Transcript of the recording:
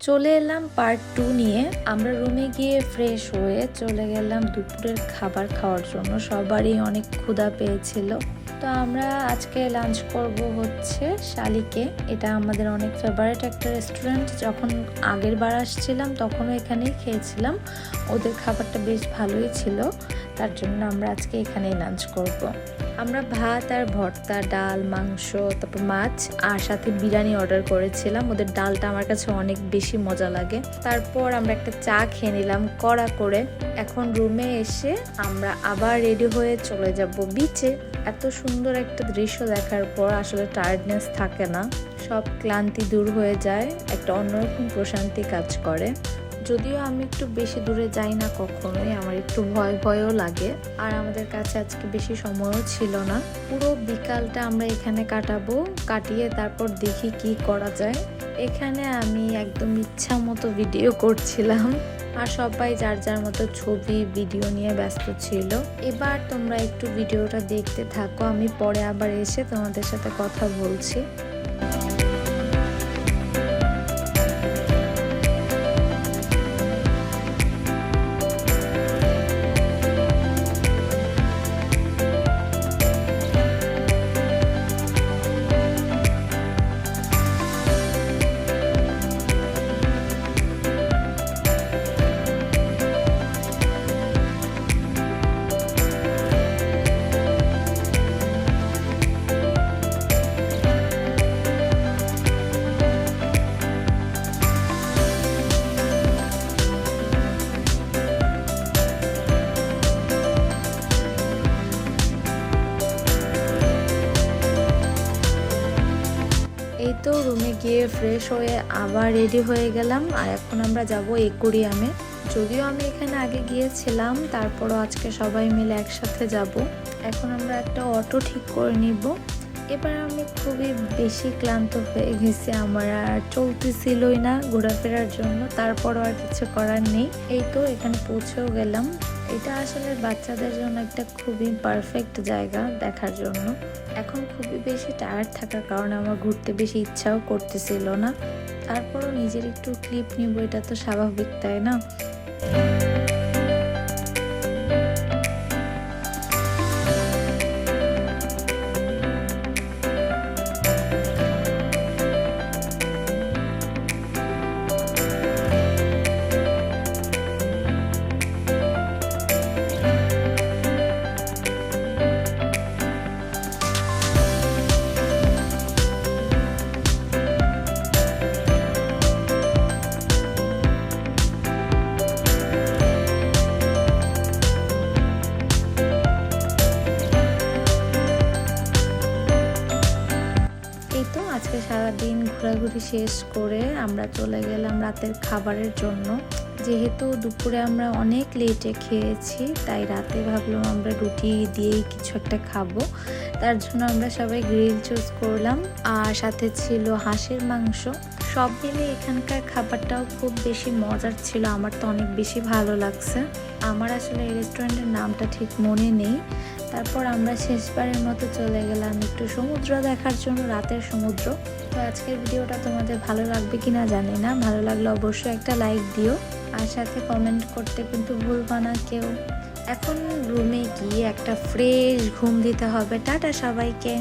চলে এলাম পার্ট 2 নিয়ে। আমরা রুমে গিয়ে ফ্রেশ হয়ে চলে গেলাম দুপুরের খাবার খাওয়ার জন্য। সবারই অনেক ক্ষুধা পেয়েছিল, তো আমরা আজকে লাঞ্চ করব হচ্ছে শালিকে। এটা আমাদের অনেক ফেভারিট একটা রেস্টুরেন্ট। যখন আগের বার আসছিলাম তখনও এখানেই খেয়েছিলাম। ওদের খাবারটা বেশ ভালোই ছিল, তার জন্য আমরা আজকে এখানেই লাঞ্চ করব। আমরা ভাত আর ভর্তা, ডাল, মাংস, তারপর মাছ আর সাথে বিরিয়ানি অর্ডার করেছিলাম। ওদের ডালটা আমার কাছে অনেক বেশি মজা লাগে। তারপর আমরা একটা চা খেয়ে নিলাম কড়া করে। এখন রুমে এসে আমরা আবার রেডি হয়ে চলে যাব বিচে। এত সুন্দর একটা দৃশ্য দেখার পর আসলে টায়ার্ডনেস থাকে না, সব ক্লান্তি দূর হয়ে যায়, একটা অন্যরকম প্রশান্তি কাজ করে। যদিও আমি একটু বেশি দূরে যাই না কখনোই, আমার একটু ভয়ও লাগে। আর আমাদের কাছে আজকে বেশি সময়ও ছিল না। পুরো বিকালটা আমরা এখানে কাটিয়ে তারপর দেখি কি করা যায়। এখানে আমি একদম ইচ্ছা মতো ভিডিও করছিলাম, আর সবাই যার যার মতো ছবি ভিডিও নিয়ে ব্যস্ত ছিল। এবার তোমরা একটু ভিডিওটা দেখতে থাকো, আমি পরে আবার এসে তোমাদের সাথে কথা বলছি। এই তো রুমে গিয়ে ফ্রেশ হয়ে আবার রেডি হয়ে গেলাম, আর এখন আমরা যাব একুরিয়ামে। যদিও আমি এখানে আগে গিয়েছিলাম, তারপরও আজকে সবাই মিলে একসাথে যাব। এখন আমরা একটা অটো ঠিক করে নিব। এবার আমি খুবই বেশি ক্লান্ত হয়ে গেছি, আমার আর চলতেছিলই না ঘোরাফেরার জন্য। তারপরও আর কিছু করার নেই। এই তো এখানে পৌঁছেও গেলাম। এটা আসলে বাচ্চাদের জন্য একটা খুবই পারফেক্ট জায়গা দেখার জন্য। এখন খুবই বেশি টায়ার্ড থাকার কারণে আমার ঘুরতে বেশি ইচ্ছাও করতেছিল না। তারপরও নিজের একটু ক্লিপ নিব, এটা তো স্বাভাবিক, তাই না? আজকে সারাদিন ঘোরাঘুরি শেষ করে আমরা চলে গেলাম রাতের খাবারের জন্য। যেহেতু দুপুরে আমরা অনেক লেটে খেয়েছি, তাই রাতে ভাবলাম আমরা রুটি দিয়েই কিছু একটা খাবো। তার জন্য আমরা সবাই গ্রিল চুজ করলাম, আর সাথে ছিল হাঁসের মাংস। সব মিলে এখানকার খাবারটাও খুব বেশি মজার ছিল, আমার তো অনেক বেশি ভালো লাগছে। আমার আসলে এই রেস্টুরেন্টের নামটা ঠিক মনে নেই। তারপর আমরা শেষবারের মতো চলে গেলাম একটু সমুদ্র দেখার জন্য, রাতের সমুদ্র। তো আজকের ভিডিওটা তোমাদের ভালো লাগবে কিনা জানি না, ভালো লাগলে অবশ্যই একটা লাইক দিও, আর সাথে কমেন্ট করতে কিন্তু ভুলবা না কেউ। এখন রুমে গিয়ে একটা ফ্রেশ ঘুম দিতে হবে। টাটা সবাইকে।